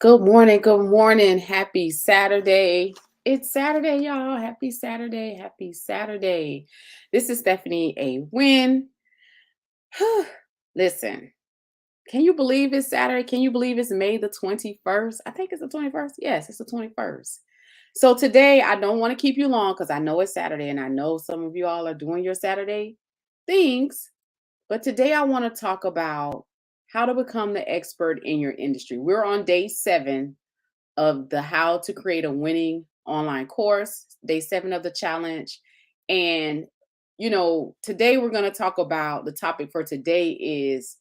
Good morning. Good morning. Happy Saturday. It's Saturday, y'all. Happy Saturday. Happy Saturday. This is Stephanie A. Wynn. Listen, can you believe it's Saturday? Can you believe it's May the 21st? I think it's the 21st. Yes, it's the 21st. So today, I don't want to keep you long because I know it's Saturday and I know some of you all are doing your Saturday things. But today, I want to talk about how to become the expert in your industry. We're on day 7 of the how to create a winning online course, day 7 of the challenge. And today we're going to talk about the topic for today is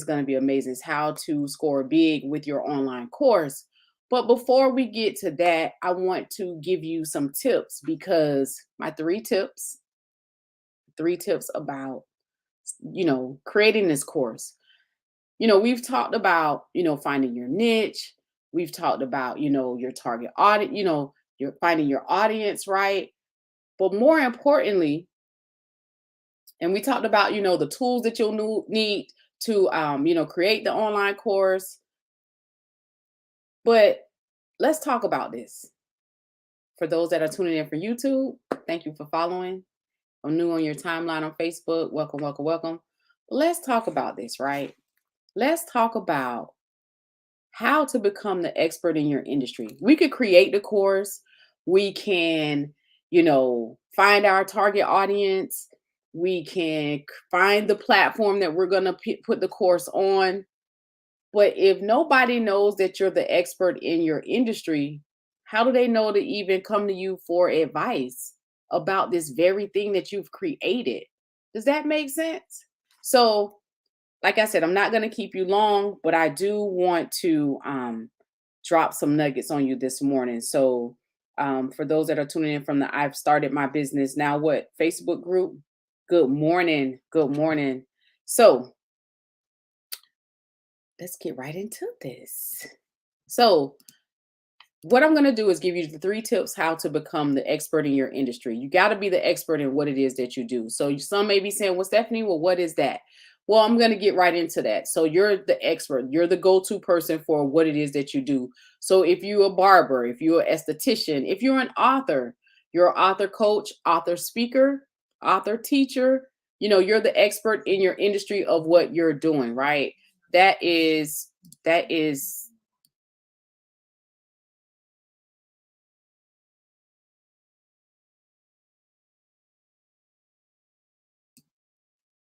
going to be amazing. Is how to score big with your online course. But before we get to that, I want to give you some tips because my three tips about creating this course. We've talked about, finding your niche. We've talked about, your target audience, you're finding your audience, right? But more importantly, and we talked about, the tools that you'll need to, create the online course. But let's talk about this. For those that are tuning in for YouTube, thank you for following. I'm new on your timeline on Facebook. Welcome, welcome, welcome. Let's talk about this, right? Let's talk about how to become the expert in your industry. We could create the course. We can, find our target audience. We can find the platform that we're going to put the course on. But if nobody knows that you're the expert in your industry, how do they know to even come to you for advice about this very thing that you've created? Does that make sense? So, like I said, I'm not going to keep you long, but I do want to drop some nuggets on you this morning. So, for those that are tuning in from the I've started my business now what Facebook group, good morning. Good morning. So, let's get right into this. So, what I'm going to do is give you the 3 tips how to become the expert in your industry. You got to be the expert in what it is that you do. So some may be saying, well, Stephanie, well, what is that? Well, I'm going to get right into that. So you're the expert. You're the go-to person for what it is that you do. So if you're a barber, if you're an esthetician, if you're an author, you're an author coach, author speaker, author teacher, you're the expert in your industry of what you're doing, right? That is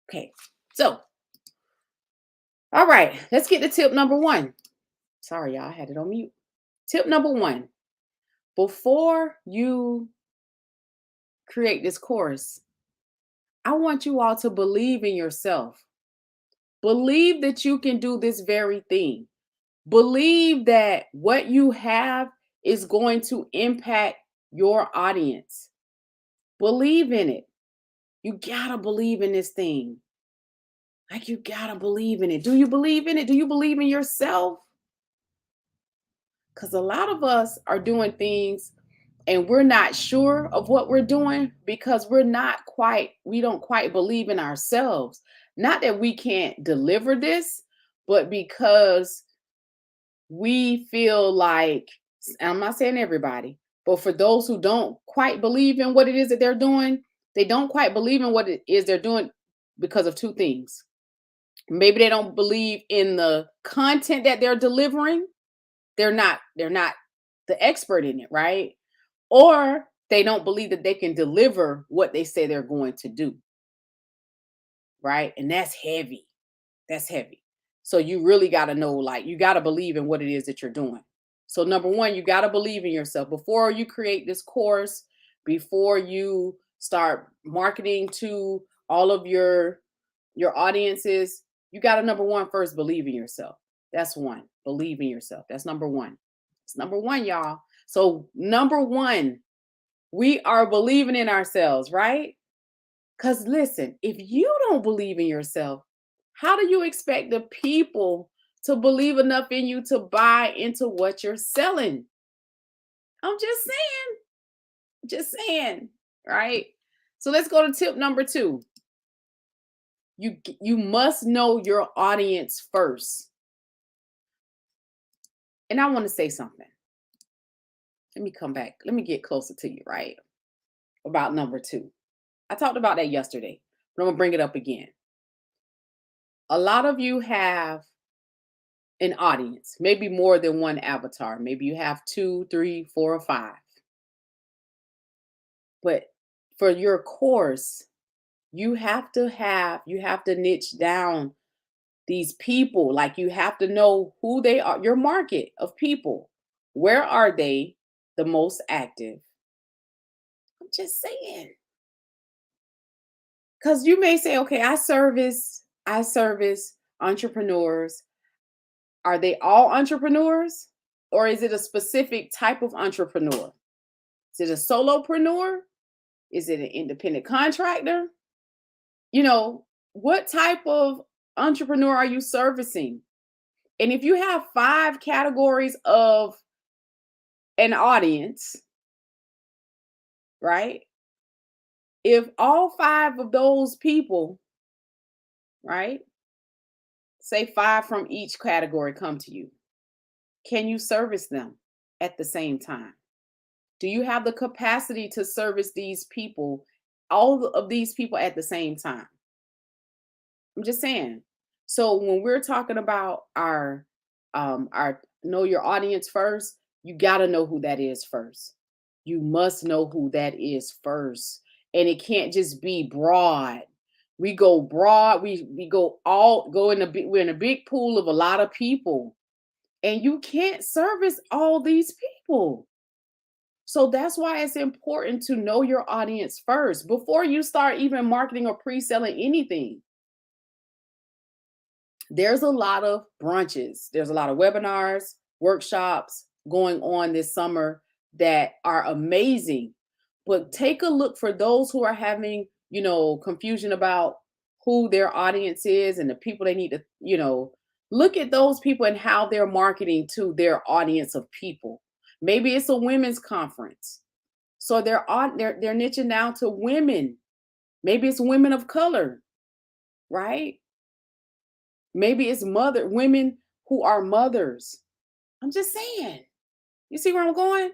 okay. So all right, let's get to tip number 1. Sorry, y'all, I had it on mute. Tip number 1. Before you create this course, I want you all to believe in yourself. Believe that you can do this very thing. Believe that what you have is going to impact your audience. Believe in it. You gotta believe in this thing. Like, you gotta believe in it. Do you believe in it? Do you believe in yourself? Because a lot of us are doing things and we're not sure of what we're doing because we don't quite believe in ourselves. Not that we can't deliver this, but because we feel like, and I'm not saying everybody, but for those who don't quite believe in what it is that they're doing, they don't quite believe in what it is they're doing because of 2 things. Maybe they don't believe in the content that they're delivering. They're not the expert in it, right? Or they don't believe that they can deliver what they say they're going to do, right? And that's heavy. That's heavy. So you really got to know, like, you got to believe in what it is that you're doing. So number 1, you got to believe in yourself before you create this course, before you start marketing to all of your audiences. You got to number 1 first believe in yourself. That's 1. Believe in yourself. That's number 1. It's number 1, y'all. So number 1, we are believing in ourselves, right? Because listen, if you don't believe in yourself, how do you expect the people to believe enough in you to buy into what you're selling? I'm just saying, right? So let's go to tip number 2. You must know your audience first. And I want to say something. Let me come back. Let me get closer to you, right? About number two. I talked about that yesterday, but I'm going to bring it up again. A lot of you have an audience, maybe more than one avatar. Maybe you have two, three, four, or five. But for your course, you have to niche down these people. Like, you have to know who they are, your market of people. Where are they the most active? I'm just saying. Because you may say, okay, I service entrepreneurs. Are they all entrepreneurs? Or is it a specific type of entrepreneur? Is it a solopreneur? Is it an independent contractor? What type of entrepreneur are you servicing? And if you have 5 categories of an audience, right? If all 5 of those people, right, say 5 from each category come to you, can you service them at the same time? Do you have the capacity to service these people, all of these people at the same time? I'm just saying. So when we're talking about our know your audience first, you got to know who that is first. You must know who that is first. And it can't just be broad. We go broad, we go in a big, we're in a big pool of a lot of people. And you can't service all these people. So that's why it's important to know your audience first before you start even marketing or pre-selling anything. There's a lot of brunches, there's a lot of webinars, workshops going on this summer that are amazing. But take a look for those who are having, confusion about who their audience is and the people they need to, look at those people and how they're marketing to their audience of people. Maybe it's a women's conference. So they're niching down to women. Maybe it's women of color, right? Maybe it's women who are mothers. I'm just saying. You see where I'm going?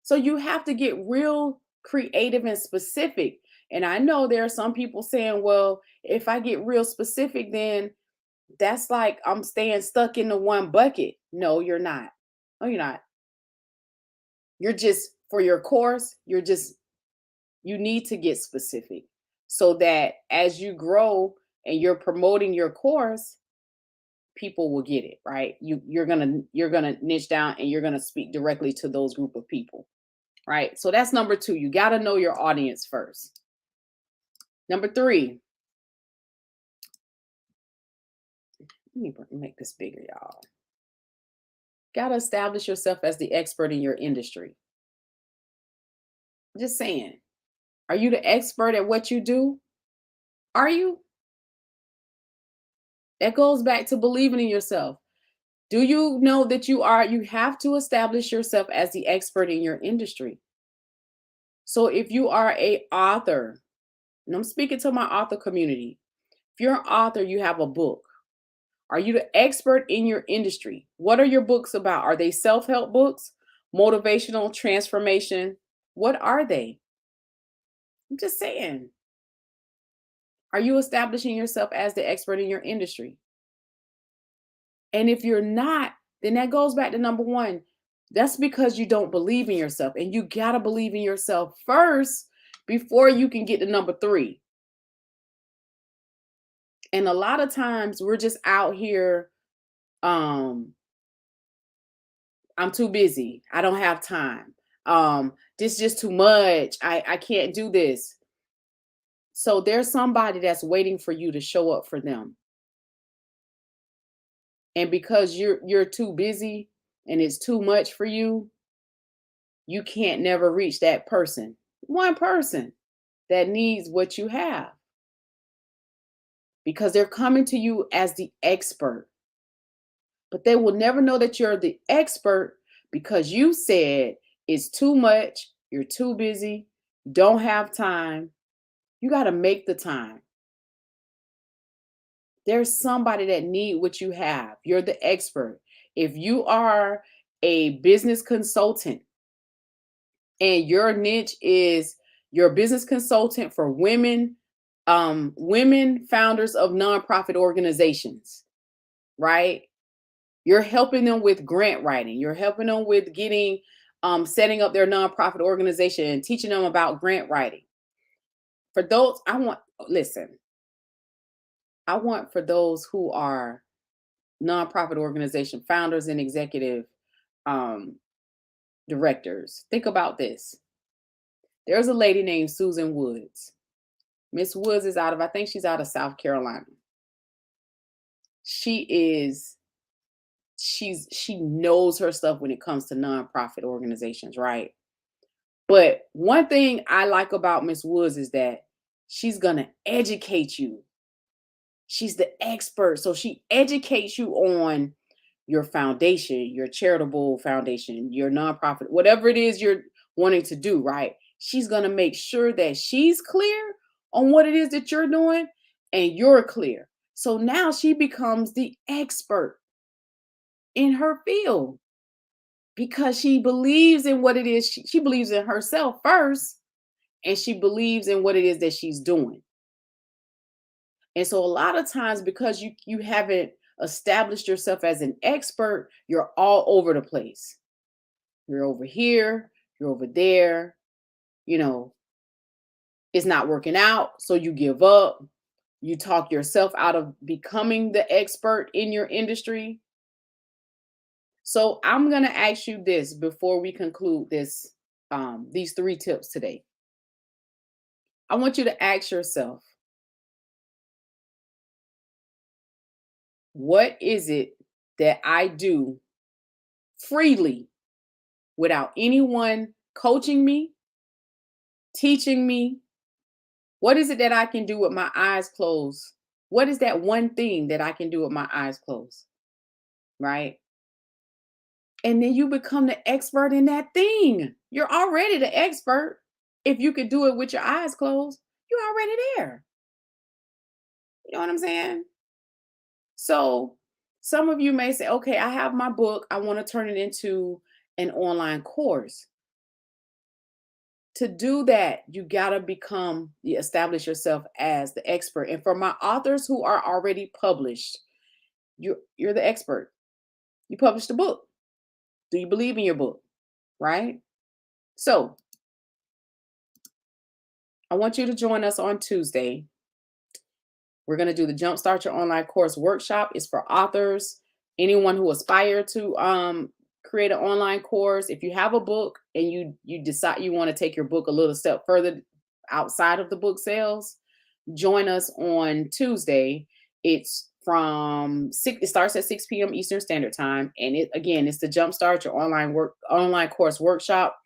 So you have to get real creative and specific. And I know there are some people saying, well, if I get real specific, then that's like I'm staying stuck in the one bucket. No, you're not. No, you're not. You're just, for your course, you need to get specific so that as you grow and you're promoting your course, people will get it, right? You're gonna niche down and you're gonna speak directly to those group of people, right? So that's number 2. You got to know your audience first. Number 3, let me make this bigger, y'all. Got to establish yourself as the expert in your industry. Just saying. Are you the expert at what you do? Are you? That goes back to believing in yourself. Do you know that you have to establish yourself as the expert in your industry? So if you are a author, and I'm speaking to my author community, if you're an author, you have a book. Are you the expert in your industry? What are your books about? Are they self-help books, motivational, transformation? What are they? I'm just saying. Are you establishing yourself as the expert in your industry? And if you're not, then that goes back to number 1. That's because you don't believe in yourself. And you got to believe in yourself first before you can get to number 3. And a lot of times we're just out here, I'm too busy. I don't have time. This is just too much. I can't do this. So there's somebody that's waiting for you to show up for them. And because you're too busy and it's too much for you, you can't never reach that person. One person that needs what you have. Because they're coming to you as the expert. But they will never know that you're the expert because you said it's too much, you're too busy, don't have time. You got to make the time. There's somebody that need what you have. You're the expert. If you are a business consultant and your niche is your business consultant for women, women founders of nonprofit organizations, right? You're helping them with grant writing. You're helping them with getting, setting up their nonprofit organization and teaching them about grant writing. For those, listen, I want for those who are nonprofit organization founders and executive um, directors, think about this. There's a lady named Susan Woods. Miss Woods is I think she's out of South Carolina. She is, she knows her stuff when it comes to nonprofit organizations, right? But one thing I like about Miss Woods is that she's gonna educate you. She's the expert. So she educates you on your foundation, your charitable foundation, your nonprofit, whatever it is you're wanting to do, right? She's going to make sure that she's clear on what it is that you're doing and you're clear. So now she becomes the expert in her field because she believes in what it is. She believes in herself first and she believes in what it is that she's doing. And so a lot of times because you haven't established yourself as an expert, you're all over the place. You're over here, you're over there, you know, it's not working out, so you give up. You talk yourself out of becoming the expert in your industry. So I'm going to ask you this before we conclude this these 3 tips today. I want you to ask yourself, what is it that I do freely without anyone coaching me, teaching me? What is it that I can do with my eyes closed? What is that one thing that I can do with my eyes closed? Right? And then you become the expert in that thing. You're already the expert. If you could do it with your eyes closed, you're already there. You know what I'm saying? So some of you may say, okay, I have my book. I want to turn it into an online course. To do that, you got to establish yourself as the expert. And for my authors who are already published, you're the expert. You published a book. Do you believe in your book? Right? So I want you to join us on Tuesday. We're going to do the Jumpstart Your Online Course workshop. It's for authors, anyone who aspire to create an online course. If you have a book and you decide you want to take your book a little step further outside of the book sales, join us on Tuesday. It's it starts at 6 p.m. Eastern Standard Time. And it's the Jumpstart Your Online Course workshop.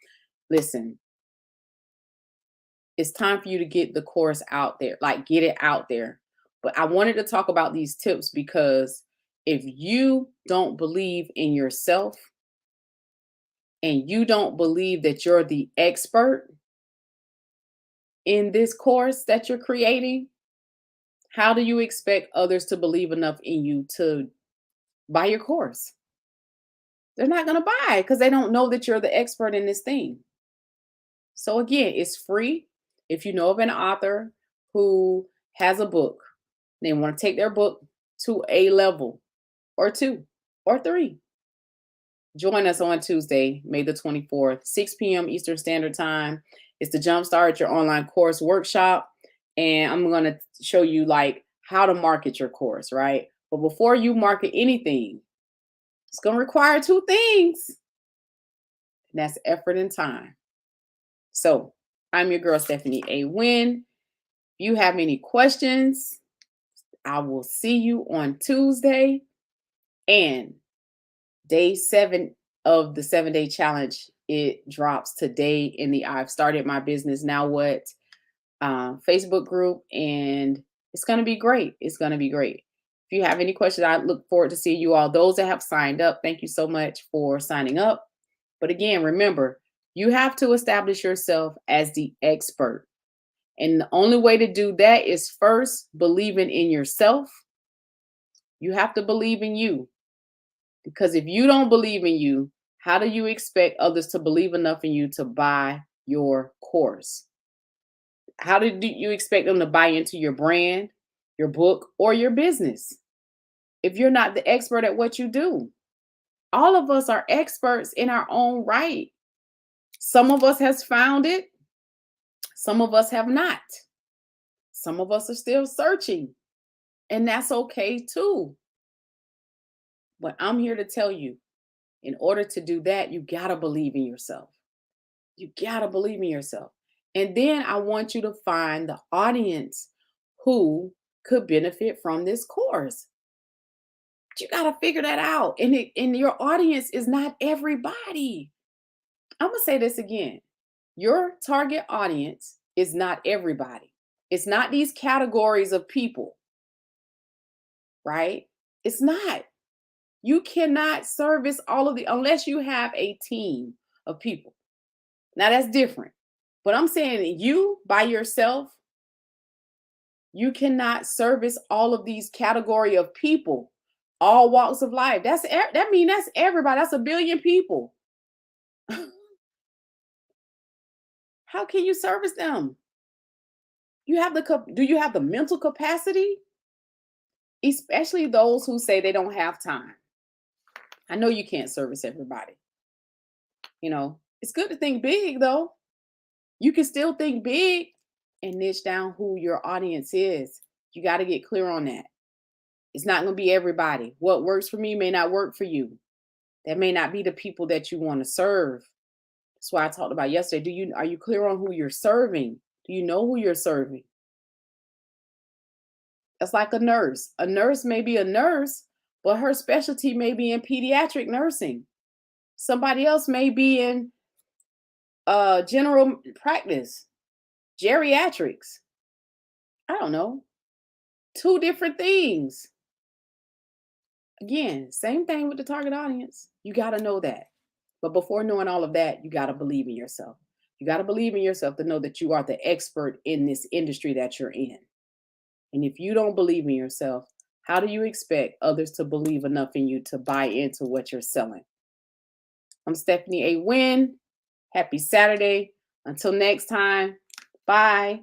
Listen, it's time for you to get the course out there, like get it out there. But I wanted to talk about these tips because if you don't believe in yourself and you don't believe that you're the expert in this course that you're creating, how do you expect others to believe enough in you to buy your course? They're not going to buy because they don't know that you're the expert in this thing. So again, it's free. If you know of an author who has a book, they want to take their book to a level or 2 or 3. Join us on Tuesday, May the 24th, 6 p.m. Eastern Standard Time. It's the Jumpstart Your Online Course workshop. And I'm going to show you like how to market your course, right? But before you market anything, it's going to require 2 things. And that's effort and time. So I'm your girl, Stephanie A. Wynn. If you have any questions, I will see you on Tuesday. And day 7 of the 7-day challenge, it drops today in the I've Started My Business Now What Facebook group. And it's going to be great. It's going to be great. If you have any questions, I look forward to seeing you all. Those that have signed up, thank you so much for signing up. But again, remember, you have to establish yourself as the expert. And the only way to do that is first believing in yourself. You have to believe in you. Because if you don't believe in you, How do you expect others to believe enough in you to buy your course? How do you expect them to buy into your brand, your book, or your business if you're not the expert at what you do? All of us are experts in our own right. Some of us has found it, some of us have not. Some of us are still searching, and that's okay too. But I'm here to tell you, in order to do that, you got to believe in yourself. You got to believe in yourself. And then I want you to find the audience who could benefit from this course. But you got to figure that out. And your audience is not everybody. I'm going to say this again. Your target audience is not everybody. It's not these categories of people, right? It's not. You cannot service all of the, unless you have a team of people. Now that's different. But I'm saying that you by yourself, you cannot service all of these category of people, all walks of life. That means that's everybody. That's a billion people. How can you service them? Do you have the mental capacity? Especially those who say they don't have time. I know you can't service everybody. It's good to think big though. You can still think big and niche down who your audience is. You got to get clear on that. It's not going to be everybody. What works for me may not work for you. That may not be the people that you want to serve. That's why I talked about yesterday. Are you clear on who you're serving? Do you know who you're serving? That's like a nurse. A nurse may be a nurse, but her specialty may be in pediatric nursing. Somebody else may be in general practice, geriatrics. I don't know. Two different things. Again, same thing with the target audience. You got to know that. But before knowing all of that, you got to believe in yourself. You got to believe in yourself to know that you are the expert in this industry that you're in. And if you don't believe in yourself, how do you expect others to believe enough in you to buy into what you're selling? I'm Stephanie A. Wynn. Happy Saturday. Until next time, bye.